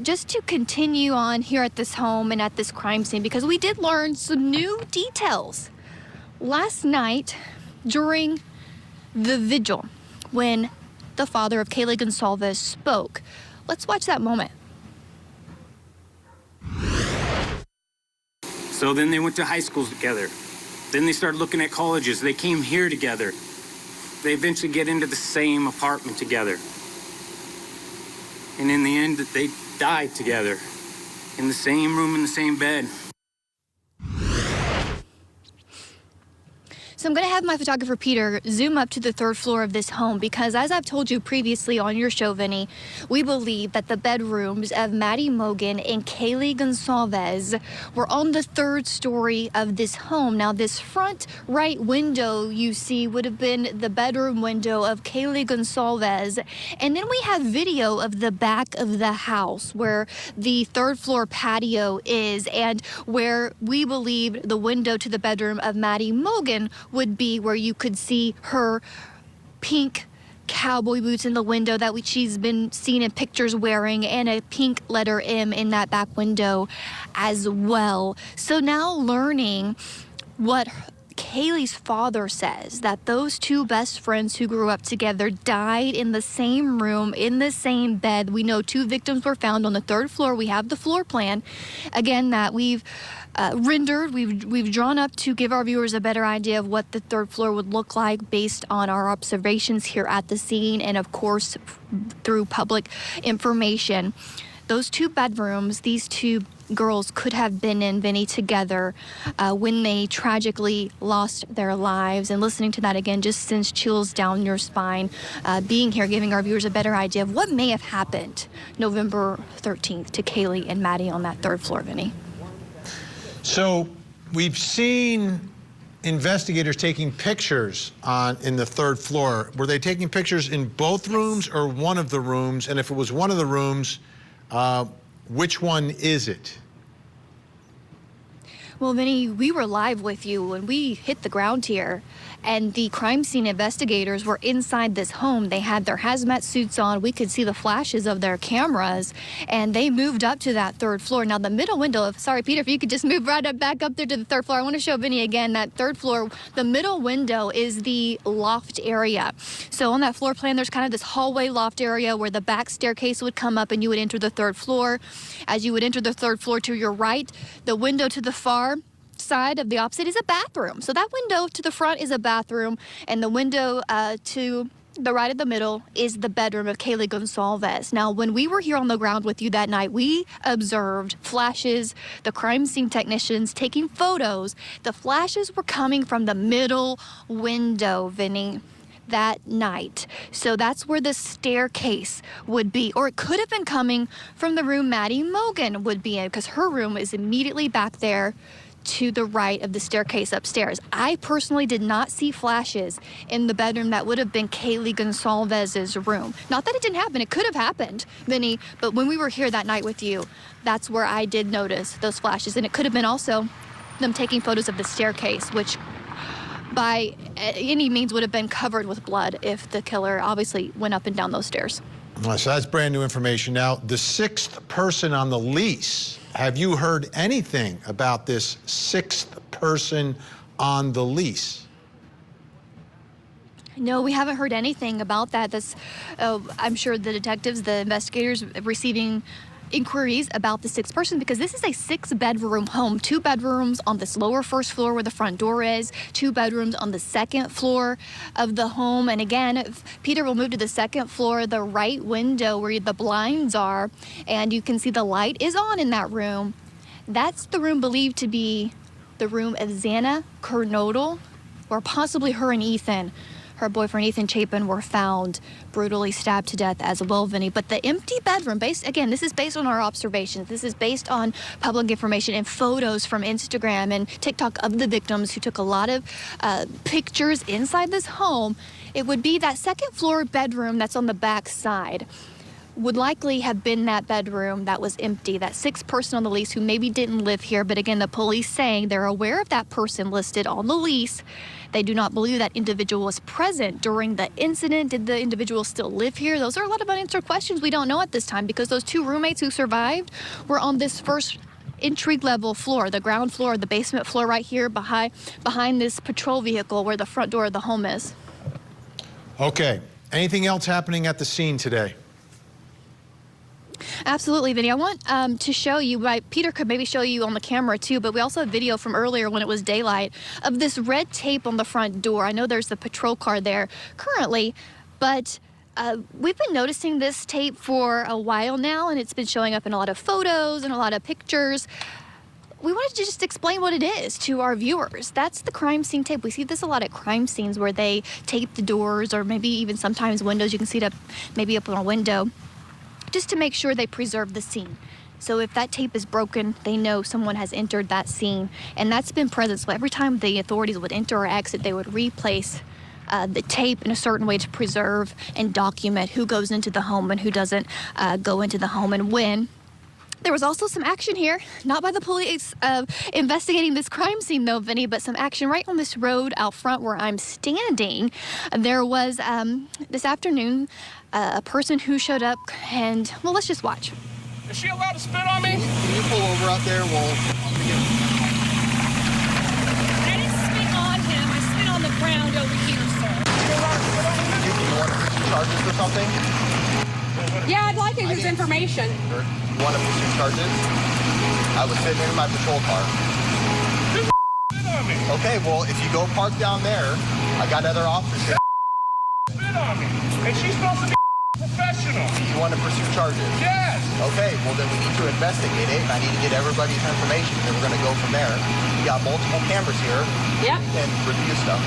just to continue on here at this home and at this crime scene, because we did learn some new details last night during the vigil when the father of Kaylee Goncalves spoke. Let's watch that moment. So then they went to high schools together. Then they started looking at colleges. They came here together. They eventually get into the same apartment together. And in the end, they died together in the same room, in the same bed. So I'm going to have my photographer, Peter, zoom up to the third floor of this home because, as I've told you previously on your show, Vinny, we believe that the bedrooms of Maddie Mogen and Kaylee Goncalves were on the third story of this home. Now, this front right window you see would have been the bedroom window of Kaylee Goncalves. And then we have video of the back of the house where the third floor patio is and where we believe the window to the bedroom of Maddie Mogen would be, where you could see her pink cowboy boots in the window that she's been seen in pictures wearing, and a pink letter M in that back window as well. So now learning what Kaylee's father says, that those two best friends who grew up together died in the same room, in the same bed. We know two victims were found on the third floor. We have the floor plan, again, that we've rendered, we've drawn up to give our viewers a better idea of what the third floor would look like based on our observations here at the scene and, of course, through public information. Those two bedrooms, these two girls could have been in, Vinny, together when they tragically lost their lives. And listening to that again just sends chills down your spine. Being here, giving our viewers a better idea of what may have happened November 13th to Kaylee and Maddie on that third floor, Vinny. So we've seen investigators taking pictures in the third floor. Were they taking pictures in both rooms or one of the rooms? And if it was one of the rooms, which one is it? Well, Vinny, we were live with you when we hit the ground here, and the crime scene investigators were inside this home. They had their hazmat suits on. We could see the flashes of their cameras, and they moved up to that third floor. Now, the middle window, sorry, Peter, if you could just move right up, back up there to the third floor. I want to show Vinny again that third floor. The middle window is the loft area. So on that floor plan, there's kind of this hallway loft area where the back staircase would come up and you would enter the third floor. As you would enter the third floor to your right, the window to the far side of the opposite is a bathroom. So that window to the front is a bathroom, and the window to the right of the middle is the bedroom of Kaylee Goncalves. Now, when we were here on the ground with you that night, we observed flashes, the crime scene technicians taking photos. The flashes were coming from the middle window, Vinny, that night. So that's where the staircase would be, or it could have been coming from the room Maddie Mogen would be in, because her room is immediately back there to the right of the staircase upstairs. I personally did not see flashes in the bedroom that would have been Kaylee Goncalves' room. Not that it didn't happen, it could have happened, Vinny, but when we were here that night with you, that's where I did notice those flashes. And it could have been also them taking photos of the staircase, which by any means would have been covered with blood if the killer obviously went up and down those stairs. So that's brand new information. Now, the sixth person on the lease, have you heard anything about this sixth person on the lease? No, we haven't heard anything about that. I'm sure the detectives, the investigators receiving inquiries about the sixth person, because this is a 6-bedroom home. 2 bedrooms on this lower first floor where the front door is, 2 bedrooms on the second floor of the home. And again, Peter will move to the second floor, the right window where the blinds are, and you can see the light is on in that room. That's the room believed to be the room of Xana Kernodle, or possibly her and Ethan. Her boyfriend, Ethan Chapin, were found brutally stabbed to death as well, Vinny. But the empty bedroom, again, this is based on our observations. This is based on public information and photos from Instagram and TikTok of the victims who took a lot of pictures inside this home. It would be that second floor bedroom that's on the back side. would likely have been that bedroom that was empty, that sixth person on the lease who maybe didn't live here. But again, the police saying they're aware of that person listed on the lease. They do not believe that individual was present during the incident. Did the individual still live here? Those are a lot of unanswered questions we don't know at this time, because those two roommates who survived were on this first entry level floor, the ground floor, the basement floor right here behind this patrol vehicle where the front door of the home is. Okay. Anything else happening at the scene today? Absolutely, Vinny. I want to show you, Peter could maybe show you on the camera too, but we also have video from earlier when it was daylight of this red tape on the front door. I know there's the patrol car there currently, but we've been noticing this tape for a while now, and it's been showing up in a lot of photos and a lot of pictures. We wanted to just explain what it is to our viewers. That's the crime scene tape. We see this a lot at crime scenes where they tape the doors or maybe even sometimes windows. You can see it maybe up on a window, just to make sure they preserve the scene. So if that tape is broken, they know someone has entered that scene, and that's been present. So every time the authorities would enter or exit, they would replace the tape in a certain way to preserve and document who goes into the home and who doesn't go into the home and when. There was also some action here, not by the police investigating this crime scene though, Vinny, but some action right on this road out front where I'm standing. There was, this afternoon, a person who showed up and, well, let's just watch. Is she allowed to spit on me? Can you pull over out there? I didn't spit on him. I spit on the ground over here, sir. You want to pursue charges or something? Yeah, I'd like his information. You want to pursue charges? I was sitting in my patrol car. Spit on me. Okay, well, if you go park down there, I got other officers here. Spit on me. And she's supposed to be professional. You want to pursue charges? Yes. Okay, well, then we need to investigate it, and I need to get everybody's information, and then we're going to go from there. We got multiple cameras here. Yep. And review stuff.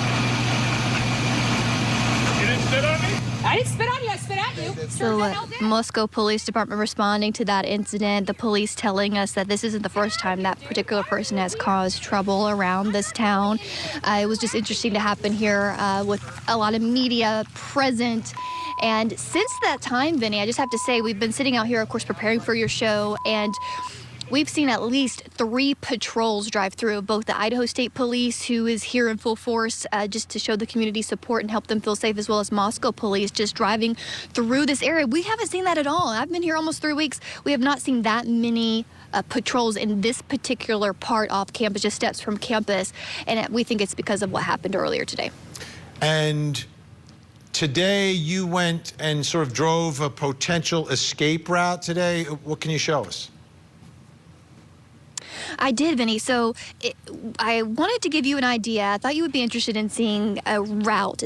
You didn't spit on me? I didn't spit on you. I spit at you. So Moscow Police Department responding to that incident, the police telling us that this isn't the first time that particular person has caused trouble around this town. It was just interesting to happen here with a lot of media present. And since that time, Vinny, I just have to say, we've been sitting out here, of course, preparing for your show, and we've seen at least 3 patrols drive through, both the Idaho State Police, who is here in full force just to show the community support and help them feel safe, as well as Moscow Police just driving through this area. We haven't seen that at all. I've been here almost 3 weeks. We have not seen that many patrols in this particular part off campus, just steps from campus, and we think it's because of what happened earlier today. And today you went and sort of drove a potential escape route today. What can you show us? I did, Vinny. So I wanted to give you an idea. I thought you would be interested in seeing a route.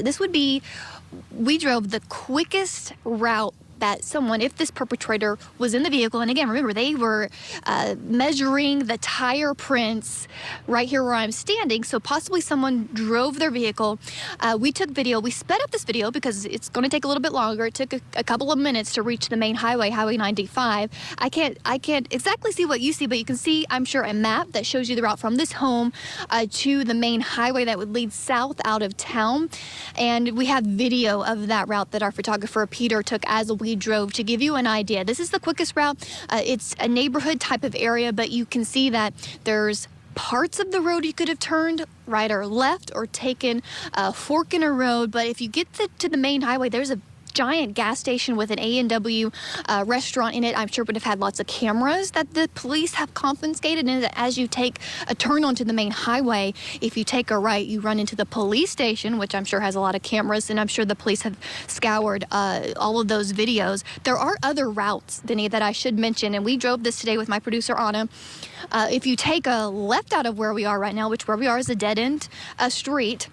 We drove the quickest route that someone, if this perpetrator was in the vehicle, and again, remember, they were measuring the tire prints right here where I'm standing, so possibly someone drove their vehicle. We took video. We sped up this video because it's going to take a little bit longer. It took a couple of minutes to reach the main highway, Highway 95. I can't exactly see what you see, but you can see, I'm sure, a map that shows you the route from this home to the main highway that would lead south out of town. And we have video of that route that our photographer Peter took as we drove to give you an idea. This is the quickest route. It's a neighborhood type of area, but you can see that there's parts of the road you could have turned right or left or taken a fork in a road. But if you get to the main highway, there's a giant gas station with an A&W restaurant in it. I'm sure would have had lots of cameras that the police have confiscated. And as you take a turn onto the main highway, if you take a right, you run into the police station, which I'm sure has a lot of cameras, and I'm sure the police have scoured all of those videos. There are other routes, Vinny, that I should mention, and we drove this today with my producer, Anna. If you take a left out of where we are right now, which where we are is a dead-end street,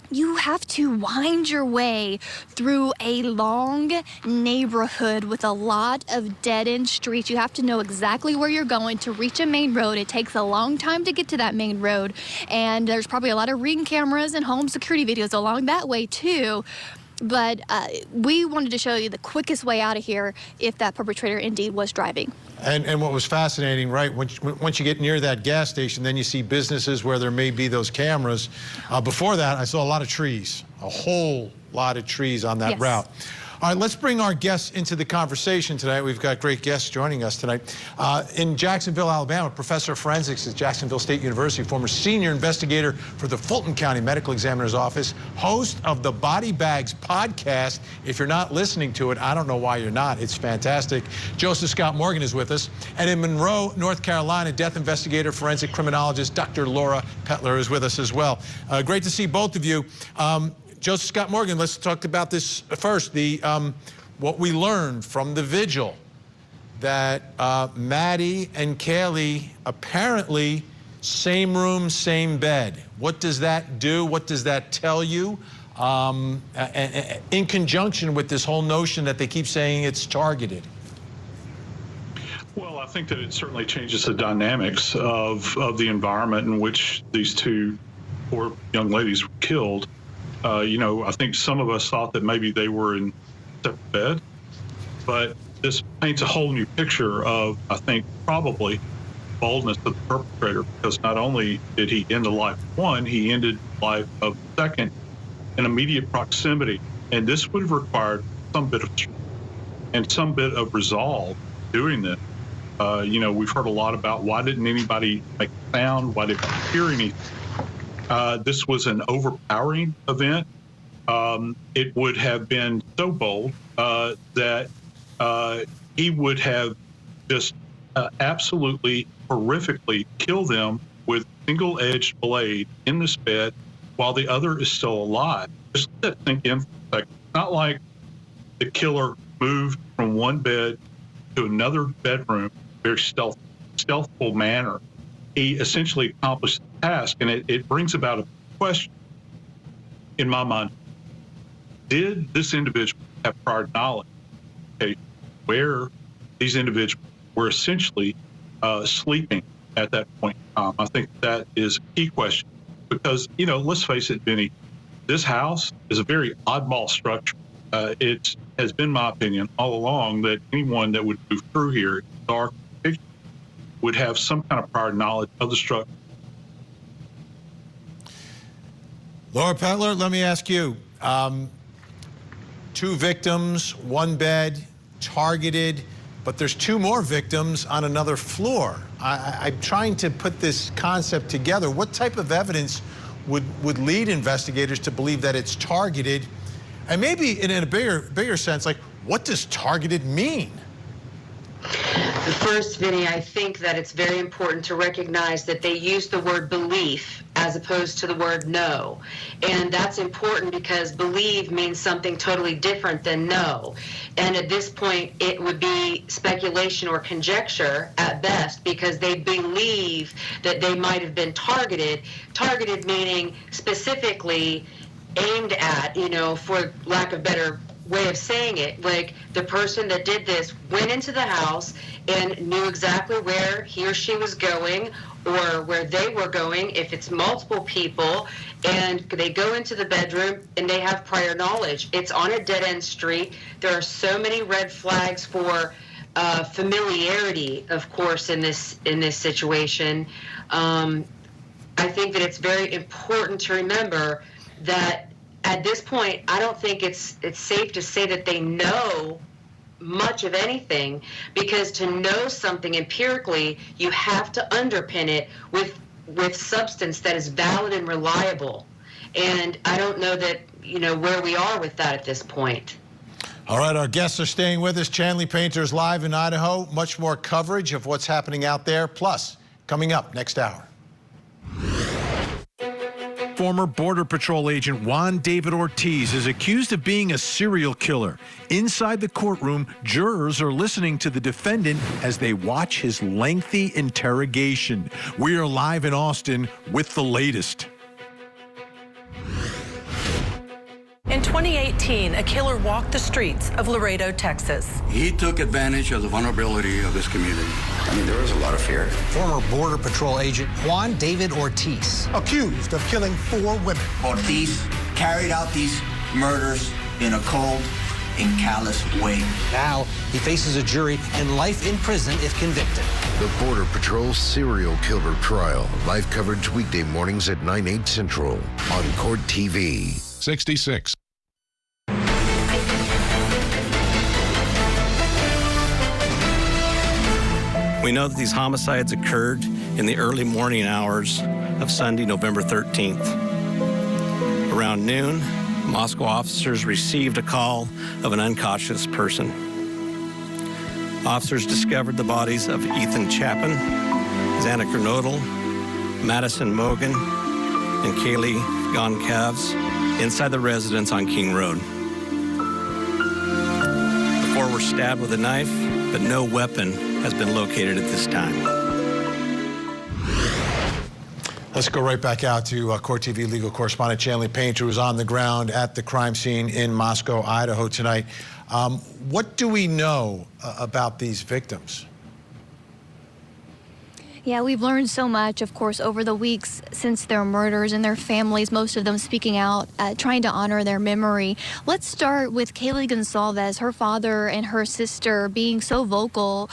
you have to wind your way through a long neighborhood with a lot of dead-end streets. You have to know exactly where you're going to reach a main road. It takes a long time to get to that main road, and there's probably a lot of ring cameras and home security videos along that way too. But we wanted to show you the quickest way out of here if that perpetrator indeed was driving. And what was fascinating, right, once you get near that gas station, then you see businesses where there may be those cameras. Before that, I saw a lot of trees, a whole lot of trees on that route. All right, let's bring our guests into the conversation tonight. We've got great guests joining us tonight. In Jacksonville, Alabama, professor of forensics at Jacksonville State University, former senior investigator for the Fulton County Medical Examiner's Office, host of the Body Bags podcast. If you're not listening to it, I don't know why you're not. It's fantastic. Joseph Scott Morgan is with us. And in Monroe, North Carolina, death investigator, forensic criminologist, Dr. Laura Pettler is with us as well. Great to see both of you. Joseph Scott Morgan, let's talk about this first. What we learned from the vigil, that Maddie and Kaylee apparently same room, same bed. What does that do? What does that tell you? In conjunction with this whole notion that they keep saying it's targeted. Well, I think that it certainly changes the dynamics of the environment in which these two poor young ladies were killed. You know, I think some of us thought that maybe they were in separate bed, but this paints a whole new picture of, I think, probably boldness of the perpetrator, because not only did he end the life of one, he ended the life of the second in immediate proximity. And this would have required some bit of strength and some bit of resolve doing this. You know, we've heard a lot about why didn't anybody make a sound, why didn't you hear anything? This was an overpowering event. It would have been so bold that he would have just absolutely horrifically killed them with single-edged blade in this bed while the other is still alive. Just let that sink in for a second. It's not like the killer moved from one bed to another bedroom, very stealthful manner. He essentially accomplished the task, and it brings about a question in my mind. Did this individual have prior knowledge, okay, where these individuals were essentially sleeping at that point in time? I think that is a key question, because, you know, let's face it, Benny, this house is a very oddball structure. It has been my opinion all along that anyone that would move through here, dark, would have some kind of prior knowledge of the structure. Laura Pettler, let me ask you. Two victims, one bed, targeted, but there's two more victims on another floor. I'm trying to put this concept together. What type of evidence would lead investigators to believe that it's targeted? And maybe in a bigger sense, like, what does targeted mean? First, Vinny, I think that it's very important to recognize that they use the word belief as opposed to the word know. And that's important because believe means something totally different than know. And at this point, it would be speculation or conjecture at best, because they believe that they might have been targeted. Targeted meaning specifically aimed at, you know, for lack of better way of saying it, like the person that did this went into the house and knew exactly where he or she was going or where they were going, if it's multiple people, and they go into the bedroom and they have prior knowledge. It's on a dead-end street. There are so many red flags for familiarity, of course, in this situation. I think that it's very important to remember that at this point, I don't think it's safe to say that they know much of anything, because to know something empirically, you have to underpin it with substance that is valid and reliable. And I don't know that, you know, where we are with that at this point. All right, our guests are staying with us. Chanley Painter's live in Idaho. Much more coverage of what's happening out there. Plus, coming up next hour. Former Border Patrol agent Juan David Ortiz is accused of being a serial killer. Inside the courtroom, jurors are listening to the defendant as they watch his lengthy interrogation. We are live in Austin with the latest. In 2018, a killer walked the streets of Laredo, Texas. He took advantage of the vulnerability of this community. I mean, there was a lot of fear. Former Border Patrol agent Juan David Ortiz, accused of killing 4 women. Ortiz carried out these murders in a cold and callous way. Now he faces a jury and life in prison if convicted. The Border Patrol Serial Killer Trial. Live coverage weekday mornings at 9/8 Central on Court TV. 66. We know that these homicides occurred in the early morning hours of Sunday, November 13th. Around noon, Moscow officers received a call of an unconscious person. Officers discovered the bodies of Ethan Chapin, Xana Kernodle, Madison Mogan, and Kaylee Goncalves inside the residence on King Road. The four were stabbed with a knife, but no weapon has been located at this time. Let's go right back out to Court TV legal correspondent Chanley Painter, who's on the ground at the crime scene in Moscow, Idaho tonight. What do we know about these victims? Yeah, we've learned so much, of course, over the weeks since their murders, and their families, most of them speaking out, trying to honor their memory. Let's start with Kaylee Goncalves, her father and her sister being so vocal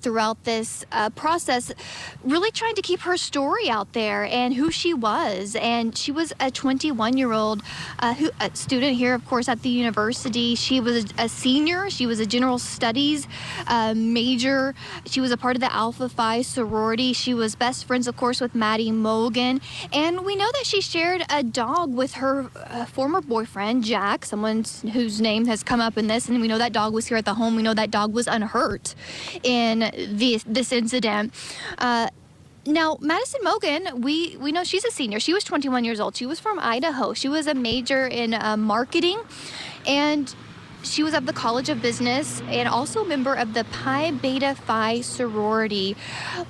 throughout this process, really trying to keep her story out there and who she was. And she was a 21-year-old student here, of course, at the university. She was a senior. She was a general studies major. She was a part of the Alpha Phi sorority. She was best friends, of course, with Maddie Mogan. And we know that she shared a dog with her former boyfriend, Jack, someone whose name has come up in this. And we know that dog was here at the home. We know that dog was unhurt in this incident. Now, Madison Mogan, we know she's a senior. She was 21 years old. She was from Idaho. She was a major in marketing, and she was of the College of Business and also a member of the Pi Beta Phi sorority.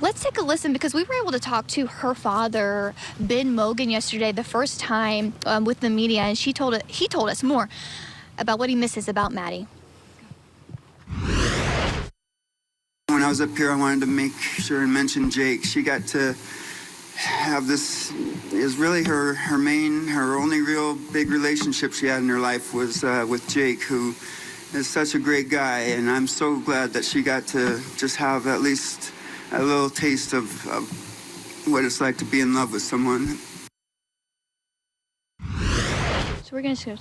Let's take a listen, because we were able to talk to her father, Ben Mogan, yesterday, the first time with the media, and he told us more about what he misses about Maddie. When I was up here, I wanted to make sure and mention Jake. She got to have this, is really her only real big relationship she had in her life was with Jake, who is such a great guy, and I'm so glad that she got to just have at least a little taste of what it's like to be in love with someone. So we're going to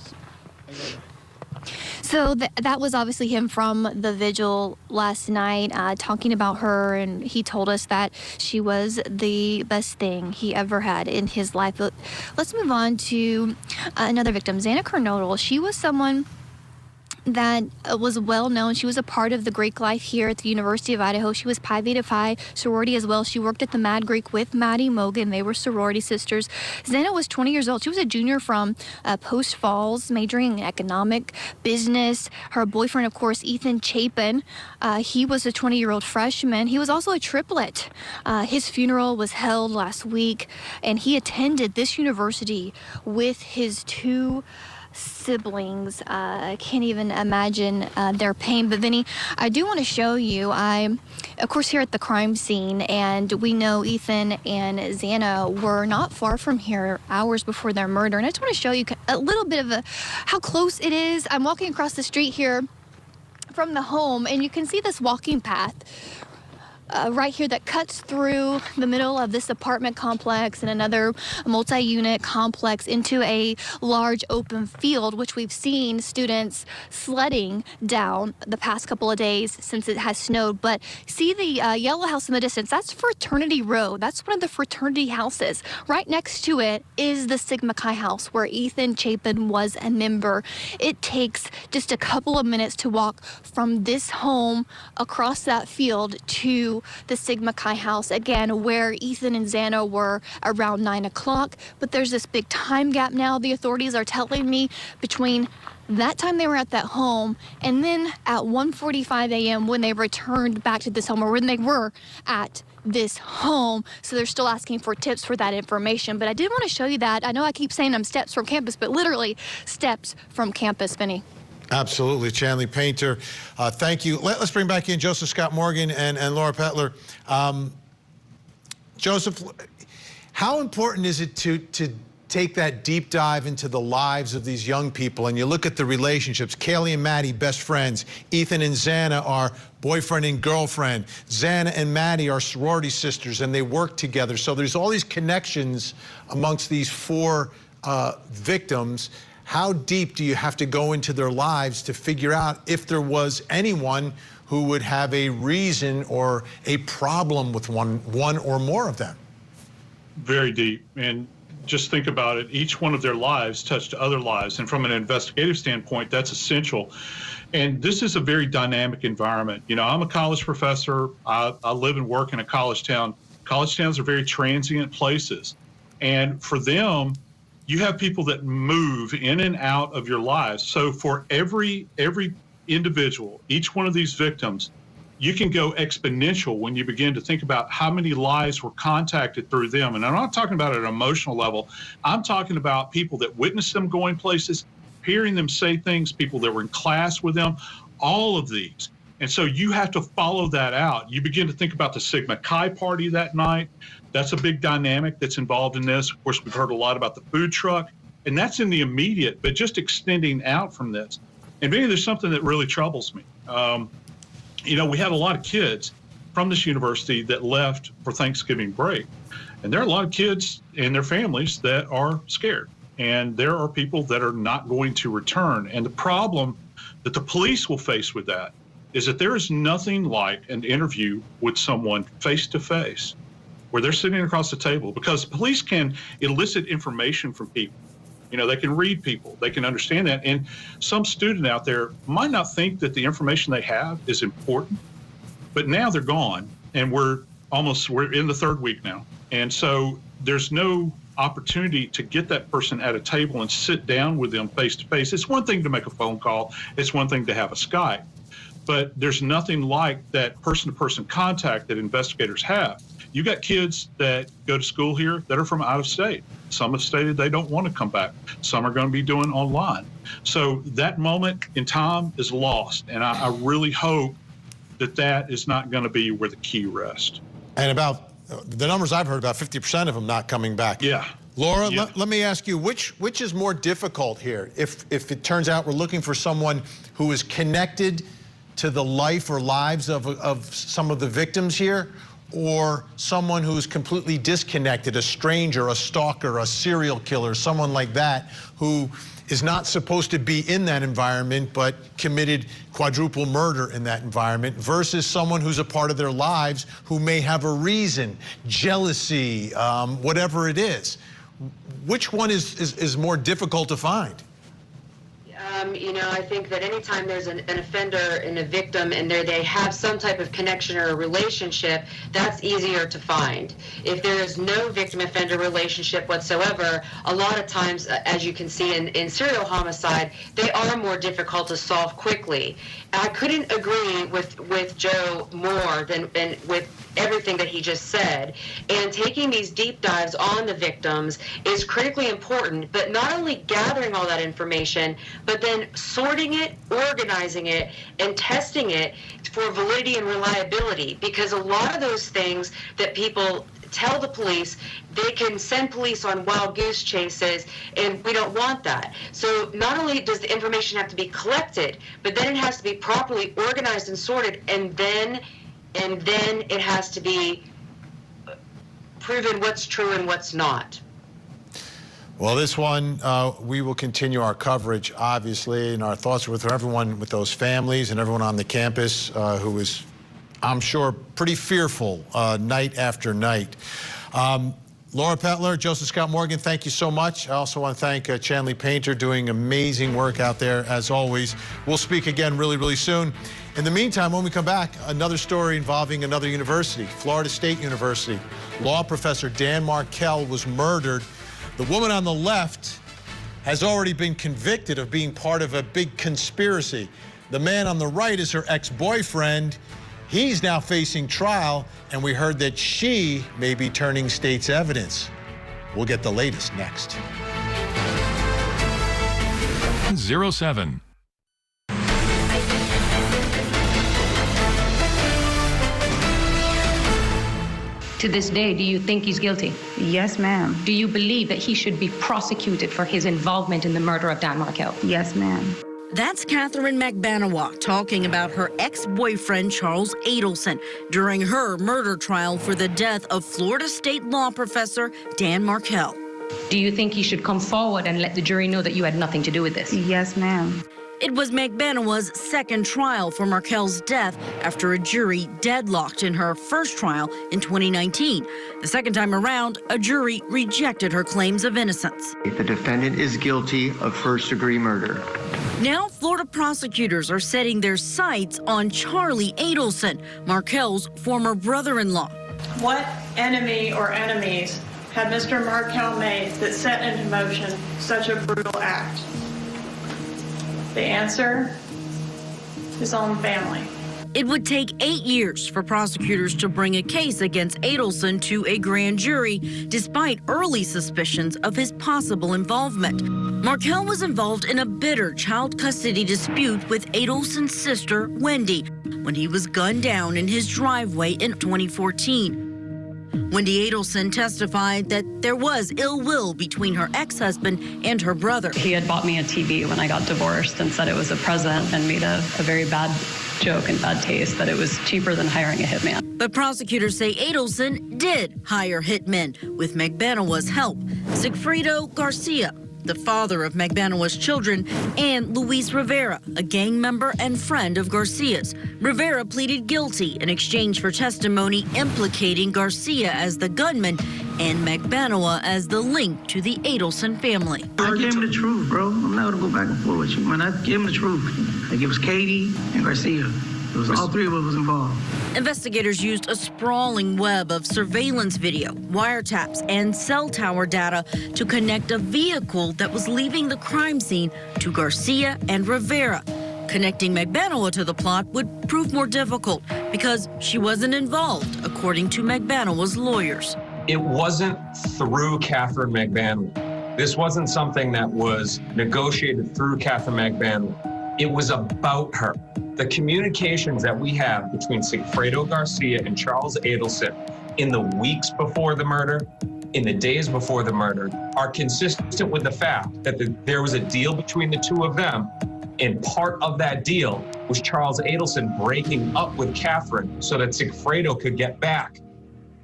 So that was obviously him from the vigil last night, talking about her, and he told us that she was the best thing he ever had in his life. But let's move on to another victim, Xana Kernodle. She was someone that was well known. She was a part of the Greek life here at the University of Idaho. She was Pi Beta Phi sorority as well. She worked at the Mad Greek with Maddie Mogan. They were sorority sisters. Xana was 20 years old. She was a junior from Post Falls, majoring in economic business. Her boyfriend, of course, Ethan Chapin, he was a 20-year-old freshman. He was also a triplet. His funeral was held last week, and he attended this university with his two siblings. I can't even imagine their pain. But Vinny, I do want to show you, I'm of course here at the crime scene, and we know Ethan and Xana were not far from here hours before their murder. And I just want to show you a little bit of how close it is. I'm walking across the street here from the home, and you can see this walking path right here that cuts through the middle of this apartment complex and another multi-unit complex into a large open field, which we've seen students sledding down the past couple of days since it has snowed. But see the yellow house in the distance? That's Fraternity Road. That's one of the fraternity houses. Right next to it is the Sigma Chi house where Ethan Chapin was a member. It takes just a couple of minutes to walk from this home across that field to the Sigma Chi house, again, where Ethan and Xana were around 9 o'clock. But there's this big time gap now, the authorities are telling me, between that time they were at that home and then at 1:45 a.m. when they returned back to this home, or when they were at this home. So they're still asking for tips for that information. But I did want to show you that. I know I keep saying I'm steps from campus, but literally steps from campus, Vinny. Absolutely. Chanley Painter, thank you. Let's bring back in Joseph Scott Morgan and Laura Pettler. Joseph, how important is it to take that deep dive into the lives of these young people, and you look at the relationships? Kaylee and Maddie, best friends. Ethan and Xana are boyfriend and girlfriend. Xana and Maddie are sorority sisters, and they work together. So there's all these connections amongst these four victims. How deep do you have to go into their lives to figure out if there was anyone who would have a reason or a problem with one or more of them? Very deep. And just think about it. Each one of their lives touched other lives. And from an investigative standpoint, that's essential. And this is a very dynamic environment. You know, I'm a college professor. I live and work in a college town. College towns are very transient places. And for them, you have people that move in and out of your lives. So for every individual, each one of these victims, you can go exponential when you begin to think about how many lives were contacted through them. And I'm not talking about at an emotional level. I'm talking about people that witnessed them going places, hearing them say things, people that were in class with them, all of these. And so you have to follow that out. You begin to think about the Sigma Chi party that night. That's a big dynamic that's involved in this. Of course, we've heard a lot about the food truck, and that's in the immediate, but just extending out from this. And maybe there's something that really troubles me. You know, we had a lot of kids from this university that left for Thanksgiving break. And there are a lot of kids and their families that are scared. And there are people that are not going to return. And the problem that the police will face with that is that there is nothing like an interview with someone face to face where they're sitting across the table, because police can elicit information from people. You know, they can read people, they can understand that. And some student out there might not think that the information they have is important, but now they're gone, and we're in the third week now. And so there's no opportunity to get that person at a table and sit down with them face to face. It's one thing to make a phone call, it's one thing to have a Skype, but there's nothing like that person-to-person contact that investigators have. You got kids that go to school here that are from out of state. Some have stated they don't want to come back. Some are going to be doing online. So that moment in time is lost. And I really hope that that is not going to be where the key rests. And about the numbers I've heard, about 50% of them not coming back. Yeah. Laura, let me ask you, which is more difficult here? If it turns out we're looking for someone who is connected to the life or lives of some of the victims here, or someone who's completely disconnected, a stranger, a stalker, a serial killer, someone like that who is not supposed to be in that environment but committed quadruple murder in that environment, versus someone who's a part of their lives who may have a reason, jealousy, whatever it is. Which one is more difficult to find? You know, I think that anytime there's an offender and a victim and they have some type of connection or a relationship, that's easier to find. If there is no victim-offender relationship whatsoever, a lot of times, as you can see in serial homicide, they are more difficult to solve quickly. I couldn't agree with Joe more than with everything that he just said. And taking these deep dives on the victims is critically important, but not only gathering all that information, but then sorting it, organizing it, and testing it for validity and reliability. Because a lot of those things that people tell the police, they can send police on wild goose chases, and we don't want that. So not only does the information have to be collected, but then it has to be properly organized and sorted, and then it has to be proven what's true and what's not. Well, this one, we will continue our coverage, obviously, and our thoughts are with everyone, with those families and everyone on the campus who is, I'm sure, pretty fearful night after night. Laura Pettler, Joseph Scott Morgan, thank you so much. I also want to thank Chanley Painter, doing amazing work out there, as always. We'll speak again really, really soon. In the meantime, when we come back, another story involving another university, Florida State University. Law professor Dan Markell was murdered. The woman on the left has already been convicted of being part of a big conspiracy. The man on the right is her ex-boyfriend. He's now facing trial, and we heard that she may be turning state's evidence. We'll get the latest next. 07. To this day, do you think he's guilty? Yes, ma'am. Do you believe that he should be prosecuted for his involvement in the murder of Dan Markell? Yes, ma'am. That's Catherine McBanawa talking about her ex-boyfriend, Charles Adelson, during her murder trial for the death of Florida State law professor Dan Markell. Do you think he should come forward and let the jury know that you had nothing to do with this? Yes, ma'am. It was McBanawa's second trial for Markel's death after a jury deadlocked in her first trial in 2019. The second time around, a jury rejected her claims of innocence. The defendant is guilty of first-degree murder. Now, Florida prosecutors are setting their sights on Charlie Adelson, Markel's former brother-in-law. What enemy or enemies had Mr. Markel made that set into motion such a brutal act? The answer, his own family. It would take 8 years for prosecutors to bring a case against Adelson to a grand jury, despite early suspicions of his possible involvement. Markel was involved in a bitter child custody dispute with Adelson's sister, Wendy, when he was gunned down in his driveway in 2014. Wendy Adelson testified that there was ill will between her ex-husband and her brother. He had bought me a TV when I got divorced and said it was a present and made a very bad joke and bad taste that it was cheaper than hiring a hitman. But prosecutors say Adelson did hire hitmen with McBanawa's help. Sigfredo Garcia, the father of McBanawa's children, and Luis Rivera, a gang member and friend of Garcia's. Rivera pleaded guilty in exchange for testimony implicating Garcia as the gunman and McBanawa as the link to the Adelson family. I gave him the truth, bro. I'm not gonna go back and forth with you, man. I gave him the truth. Like, it was Katie and Garcia. It was all three of us was involved. Investigators used a sprawling web of surveillance video, wiretaps, and cell tower data to connect a vehicle that was leaving the crime scene to Garcia and Rivera. Connecting McBanawa to the plot would prove more difficult because she wasn't involved, according to McBanawa's lawyers. It wasn't through Catherine McBanawa. This wasn't something that was negotiated through Catherine McBanawa. It was about her. The communications that we have between Sigfredo Garcia and Charles Adelson in the weeks before the murder, in the days before the murder, are consistent with the fact that there was a deal between the two of them, and part of that deal was Charles Adelson breaking up with Catherine so that Sigfredo could get back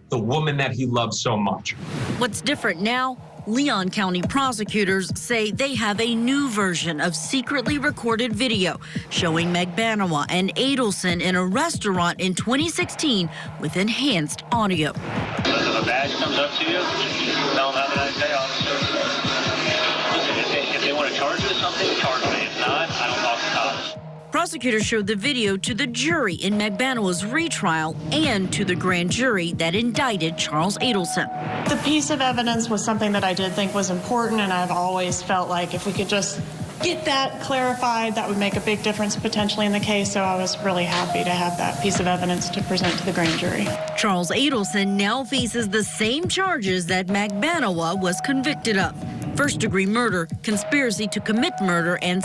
the woman that he loved so much. What's different now? Leon County prosecutors say they have a new version of secretly recorded video showing McBanawa and Adelson in a restaurant in 2016 with enhanced audio. If a badge comes up to you, tell them how did I say, officer. Listen, if they want to charge you with something, charge me. If not, I don't talk to cops. Prosecutors showed the video to the jury in McBanawa's retrial and to the grand jury that indicted Charles Adelson. The piece of evidence was something that I did think was important, and I've always felt like if we could just get that clarified, that would make a big difference potentially in the case, so I was really happy to have that piece of evidence to present to the grand jury. Charles Adelson now faces the same charges that McBanawa was convicted of: first-degree murder, conspiracy to commit murder, and